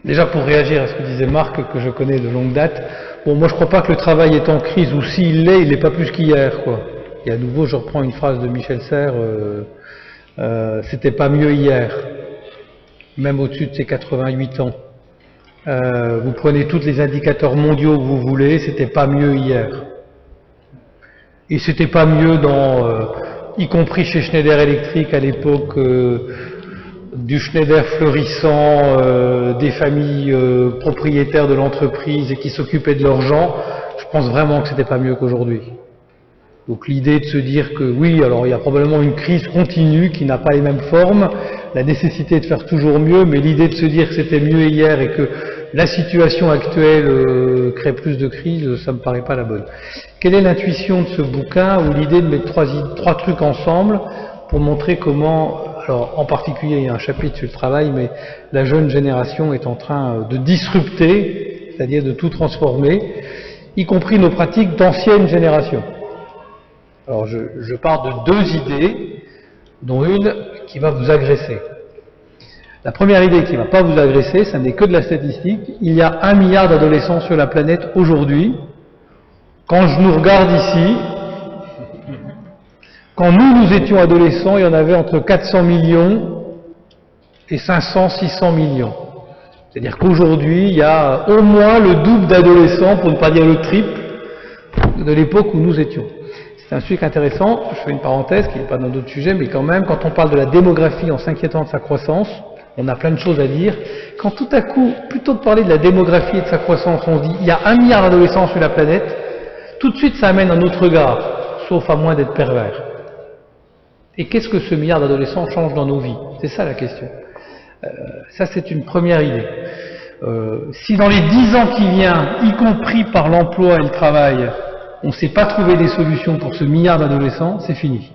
Déjà pour réagir à ce que disait Marc, que je connais de longue date, bon, moi je crois pas que le travail est en crise, ou s'il l'est, il n'est pas plus qu'hier, quoi. Et à nouveau, je reprends une phrase de Michel Serres, c'était pas mieux hier, même au-dessus de ses 88 ans. Vous prenez tous les indicateurs mondiaux que vous voulez, c'était pas mieux hier. Et c'était pas mieux y compris chez Schneider Electric à l'époque, du Schneider florissant, des familles propriétaires de l'entreprise et qui s'occupaient de leurs gens, je pense vraiment que c'était pas mieux qu'aujourd'hui. Donc l'idée de se dire que oui, alors il y a probablement une crise continue qui n'a pas les mêmes formes, la nécessité de faire toujours mieux, mais l'idée de se dire que c'était mieux hier et que la situation actuelle crée plus de crises, ça me paraît pas la bonne. Quelle est l'intuition de ce bouquin, ou l'idée de mettre trois trucs ensemble pour montrer comment, alors en particulier il y a un chapitre sur le travail, mais la jeune génération est en train de disrupter, c'est-à-dire de tout transformer, y compris nos pratiques d'anciennes générations. Alors je pars de deux idées, dont une qui va vous agresser. La première idée qui ne va pas vous agresser, ça n'est que de la statistique. Il y a 1 milliard d'adolescents sur la planète aujourd'hui. Quand je nous regarde ici, quand nous étions adolescents, il y en avait entre 400 millions et 500, 600 millions. C'est-à-dire qu'aujourd'hui, il y a au moins le double d'adolescents, pour ne pas dire le triple, de l'époque où nous étions. C'est un sujet intéressant, je fais une parenthèse qui n'est pas dans d'autres sujets, mais quand même, quand on parle de la démographie en s'inquiétant de sa croissance, on a plein de choses à dire. Quand tout à coup, plutôt que de parler de la démographie et de sa croissance, on se dit il y a 1 milliard d'adolescents sur la planète, tout de suite ça amène un autre regard, sauf à moins d'être pervers. Et qu'est-ce que ce milliard d'adolescents change dans nos vies? C'est ça la question. Ça c'est une première idée. Si dans les 10 ans qui viennent, y compris par l'emploi et le travail, on ne sait pas trouver des solutions pour ce milliard d'adolescents, c'est fini.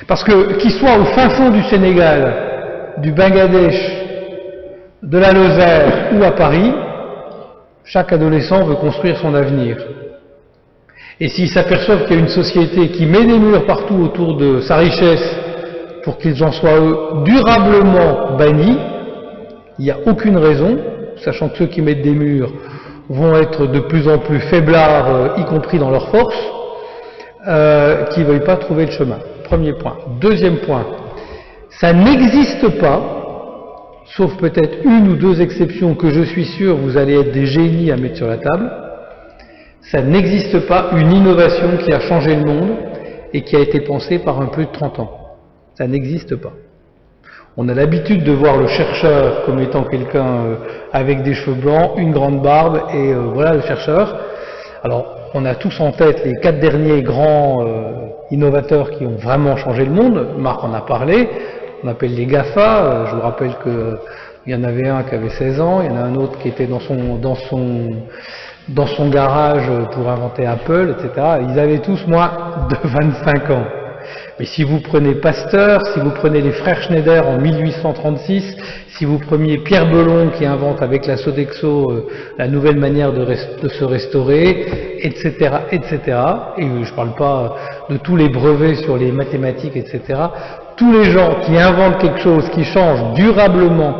Parce que qu'ils soient au fin fond du Sénégal, du Bangladesh, de la Lozère ou à Paris, chaque adolescent veut construire son avenir. Et s'ils s'aperçoivent qu'il y a une société qui met des murs partout autour de sa richesse pour qu'ils en soient eux durablement bannis, il n'y a aucune raison, sachant que ceux qui mettent des murs vont être de plus en plus faiblards, y compris dans leurs forces, qui ne veuillent pas trouver le chemin. Premier point. Deuxième point, ça n'existe pas, sauf peut-être une ou deux exceptions que je suis sûr vous allez être des génies à mettre sur la table, ça n'existe pas une innovation qui a changé le monde et qui a été pensée par un peu de 30 ans. Ça n'existe pas. On a l'habitude de voir le chercheur comme étant quelqu'un avec des cheveux blancs, une grande barbe, et voilà le chercheur. Alors, on a tous en tête les 4 derniers grands innovateurs qui ont vraiment changé le monde. Marc en a parlé. On appelle les GAFA. Je vous rappelle qu'il y en avait un qui avait 16 ans, il y en a un autre qui était dans son garage pour inventer Apple, etc. Ils avaient tous moins de 25 ans. Mais si vous prenez Pasteur, si vous prenez les frères Schneider en 1836, si vous preniez Pierre Belon qui invente avec la Sodexo la nouvelle manière de se restaurer, etc., etc., et je ne parle pas de tous les brevets sur les mathématiques, etc., tous les gens qui inventent quelque chose qui change durablement.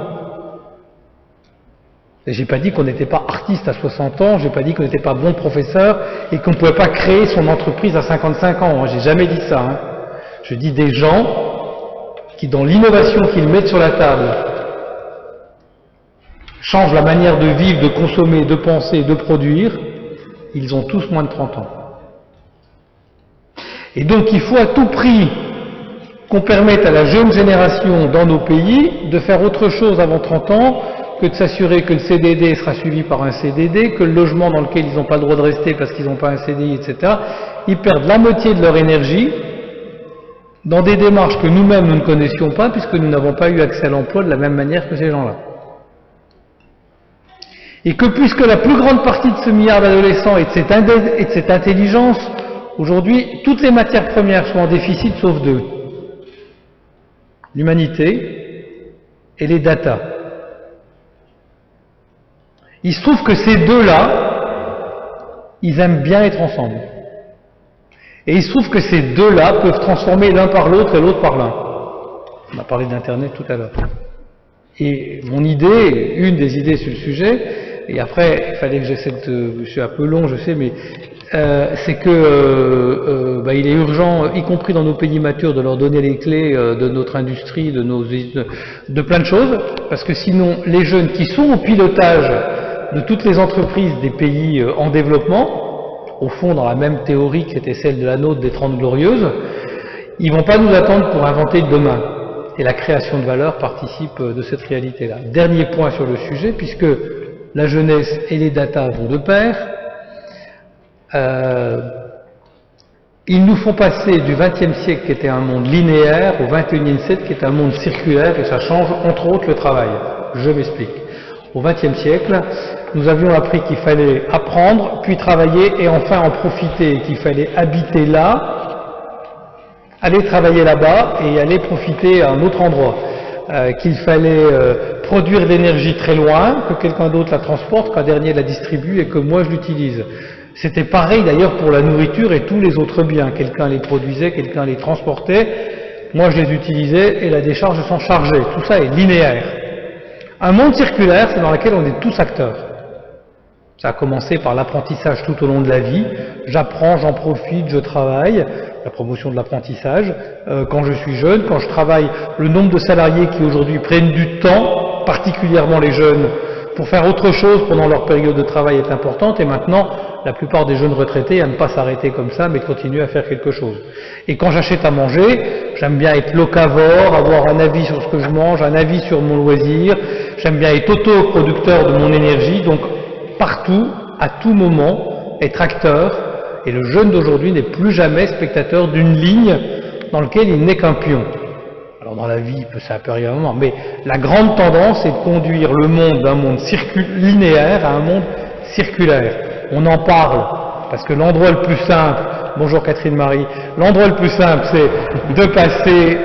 J'ai pas dit qu'on n'était pas artiste à 60 ans, j'ai pas dit qu'on n'était pas bon professeur et qu'on ne pouvait pas créer son entreprise à 55 ans. J'ai jamais dit ça. Hein. Je dis des gens qui, dans l'innovation qu'ils mettent sur la table, changent la manière de vivre, de consommer, de penser, de produire, ils ont tous moins de 30 ans. Et donc il faut à tout prix qu'on permette à la jeune génération dans nos pays de faire autre chose avant 30 ans que de s'assurer que le CDD sera suivi par un CDD, que le logement dans lequel ils n'ont pas le droit de rester parce qu'ils n'ont pas un CDI, etc. Ils perdent la moitié de leur énergie dans des démarches que nous-mêmes nous ne connaissions pas puisque nous n'avons pas eu accès à l'emploi de la même manière que ces gens-là. Et que puisque la plus grande partie de ce milliard d'adolescents et de cette intelligence, aujourd'hui, toutes les matières premières sont en déficit sauf deux. L'humanité et les data. Il se trouve que ces deux-là, ils aiment bien être ensemble. Et il se trouve que ces deux-là peuvent transformer l'un par l'autre et l'autre par l'un. On a parlé d'Internet tout à l'heure. Et mon idée, une des idées sur le sujet, et après, il fallait que j'essaie je suis un peu long, je sais, mais c'est que il est urgent, y compris dans nos pays matures, de leur donner les clés de notre industrie, de plein de choses, parce que sinon, les jeunes qui sont au pilotage de toutes les entreprises des pays en développement, au fond dans la même théorie qui était celle de la nôtre des 30 Glorieuses, ils vont pas nous attendre pour inventer le demain. Et la création de valeur participe de cette réalité-là. Dernier point sur le sujet, puisque la jeunesse et les data vont de pair, ils nous font passer du XXe siècle qui était un monde linéaire au XXIe siècle qui est un monde circulaire, et ça change entre autres le travail. Je m'explique. Au XXe siècle, nous avions appris qu'il fallait apprendre, puis travailler et enfin en profiter, qu'il fallait habiter là, aller travailler là-bas et aller profiter à un autre endroit, qu'il fallait produire l'énergie très loin, que quelqu'un d'autre la transporte, qu'un dernier la distribue et que moi je l'utilise. C'était pareil d'ailleurs pour la nourriture et tous les autres biens. Quelqu'un les produisait, quelqu'un les transportait, moi je les utilisais et la décharge s'en chargeait. Tout ça est linéaire. Un monde circulaire, c'est dans lequel on est tous acteurs. Ça a commencé par l'apprentissage tout au long de la vie. J'apprends, j'en profite, je travaille. La promotion de l'apprentissage. Quand je suis jeune, quand je travaille, le nombre de salariés qui aujourd'hui prennent du temps, particulièrement les jeunes, pour faire autre chose pendant leur période de travail est importante. Et maintenant, la plupart des jeunes retraités aiment pas s'arrêter comme ça, mais continuer à faire quelque chose. Et quand j'achète à manger, j'aime bien être locavore, avoir un avis sur ce que je mange, un avis sur mon loisir. J'aime bien être autoproducteur de mon énergie. Donc, partout, à tout moment, être acteur. Et le jeune d'aujourd'hui n'est plus jamais spectateur d'une ligne dans laquelle il n'est qu'un pion. Alors dans la vie, ça peut arriver à un moment, mais la grande tendance est de conduire le monde d'un monde linéaire à un monde circulaire. On en parle, parce que l'endroit le plus simple, bonjour Catherine Marie, l'endroit le plus simple c'est de passer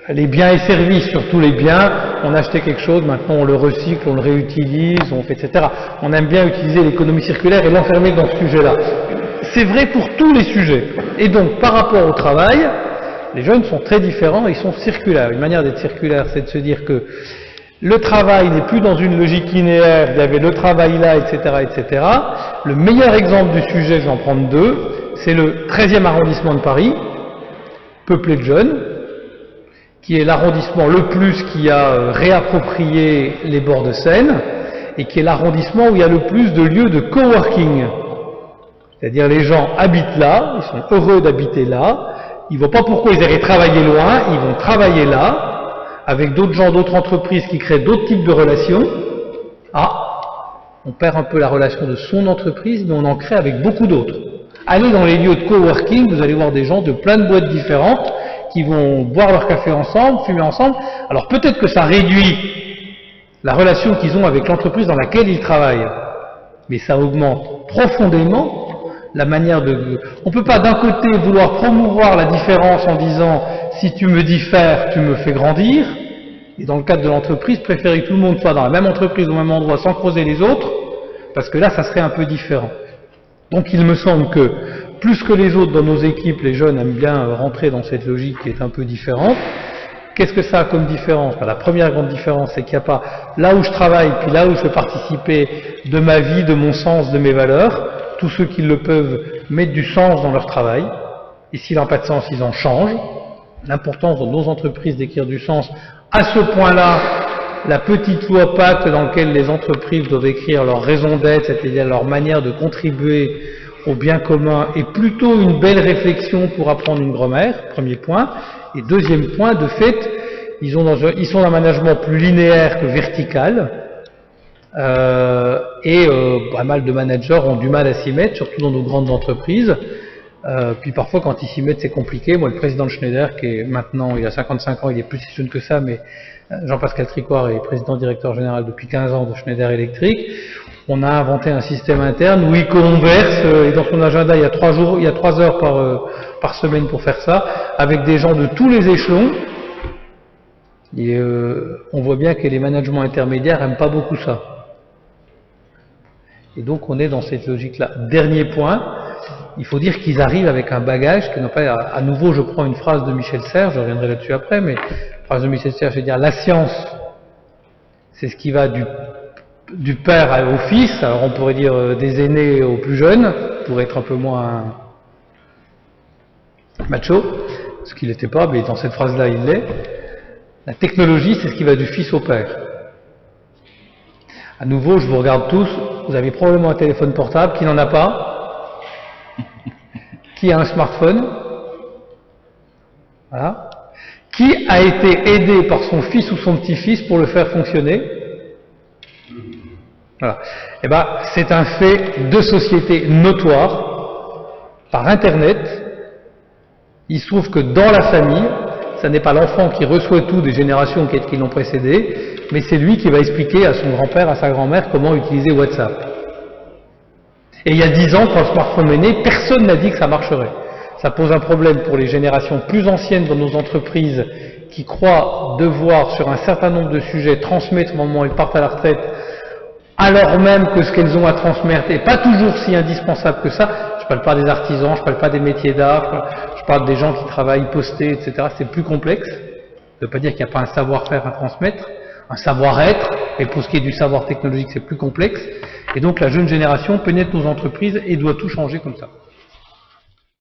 les biens et services sur tous les biens, on a acheté quelque chose, maintenant on le recycle, on le réutilise, on fait etc. On aime bien utiliser l'économie circulaire et l'enfermer dans ce sujet-là. C'est vrai pour tous les sujets. Et donc, par rapport au travail, les jeunes sont très différents, ils sont circulaires. Une manière d'être circulaire, c'est de se dire que le travail n'est plus dans une logique linéaire, il y avait le travail là, etc., etc. Le meilleur exemple du sujet, je vais en prendre deux, c'est le 13e arrondissement de Paris, peuplé de jeunes, qui est l'arrondissement le plus qui a réapproprié les bords de Seine, et qui est l'arrondissement où il y a le plus de lieux de coworking. C'est-à-dire les gens habitent là, ils sont heureux d'habiter là, ils ne voient pas pourquoi ils iraient travailler loin, ils vont travailler là, avec d'autres gens, d'autres entreprises qui créent d'autres types de relations. Ah, on perd un peu la relation de son entreprise, mais on en crée avec beaucoup d'autres. Allez dans les lieux de coworking, vous allez voir des gens de plein de boîtes différentes qui vont boire leur café ensemble, fumer ensemble. Alors peut-être que ça réduit la relation qu'ils ont avec l'entreprise dans laquelle ils travaillent, mais ça augmente profondément la manière de... On ne peut pas d'un côté vouloir promouvoir la différence en disant si tu me diffères, tu me fais grandir, et dans le cadre de l'entreprise, préférer que tout le monde soit dans la même entreprise, au même endroit, sans creuser les autres, parce que là, ça serait un peu différent. Donc il me semble que, plus que les autres dans nos équipes, les jeunes aiment bien rentrer dans cette logique qui est un peu différente. Qu'est-ce que ça a comme différence? La première grande différence, c'est qu'il n'y a pas là où je travaille, puis là où je fais participer de ma vie, de mon sens, de mes valeurs. Tous ceux qui le peuvent mettent du sens dans leur travail, et s'il n'a pas de sens, ils en changent. L'importance dans nos entreprises d'écrire du sens, à ce point-là, la petite loi Pacte dans laquelle les entreprises doivent écrire leur raison d'être, c'est-à-dire leur manière de contribuer au bien commun, est plutôt une belle réflexion pour apprendre une grammaire, premier point. Et deuxième point, de fait, ils sont dans un management plus linéaire que vertical, pas mal de managers ont du mal à s'y mettre, surtout dans nos grandes entreprises. Puis parfois, quand ils s'y mettent, c'est compliqué. Moi, le président de Schneider, qui est maintenant, il a 55 ans, il est plus si jeune que ça, mais Jean-Pascal Tricoire est président directeur général depuis 15 ans de Schneider Electric. On a inventé un système interne où il converse, et dans son agenda, il y a 3 heures par semaine pour faire ça, avec des gens de tous les échelons. Et on voit bien que les managements intermédiaires n'aiment pas beaucoup ça. Et donc on est dans cette logique-là. Dernier point, Il faut dire qu'ils arrivent avec un bagage qui n'a pas... À nouveau, je prends une phrase de Michel Serres, je reviendrai là-dessus après, mais phrase de Michel Serres, je veux dire, la science, c'est ce qui va du père au fils, alors on pourrait dire des aînés aux plus jeunes, pour être un peu moins macho, ce qu'il n'était pas, mais dans cette phrase-là, il l'est. La technologie, c'est ce qui va du fils au père. À nouveau, je vous regarde tous, vous avez probablement un téléphone portable, qui n'en a pas? Qui a un smartphone? Voilà. Qui a été aidé par son fils ou son petit-fils pour le faire fonctionner? Voilà. Eh ben, c'est un fait de société notoire. Par Internet, il se trouve que dans la famille, ça n'est pas l'enfant qui reçoit tout des générations qui l'ont précédé, mais c'est lui qui va expliquer à son grand-père, à sa grand-mère comment utiliser WhatsApp. Et il y a 10 ans, quand le smartphone est né, personne n'a dit que ça marcherait. Ça pose un problème pour les générations plus anciennes dans nos entreprises qui croient devoir, sur un certain nombre de sujets, transmettre au moment où elles partent à la retraite, alors même que ce qu'elles ont à transmettre n'est pas toujours si indispensable que ça. Je ne parle pas des artisans, je ne parle pas des métiers d'art, je parle des gens qui travaillent postés, etc. C'est plus complexe. Ça ne veut pas dire qu'il n'y a pas un savoir-faire à transmettre, un savoir-être, et pour ce qui est du savoir technologique, c'est plus complexe. Et donc la jeune génération pénètre nos entreprises et doit tout changer comme ça.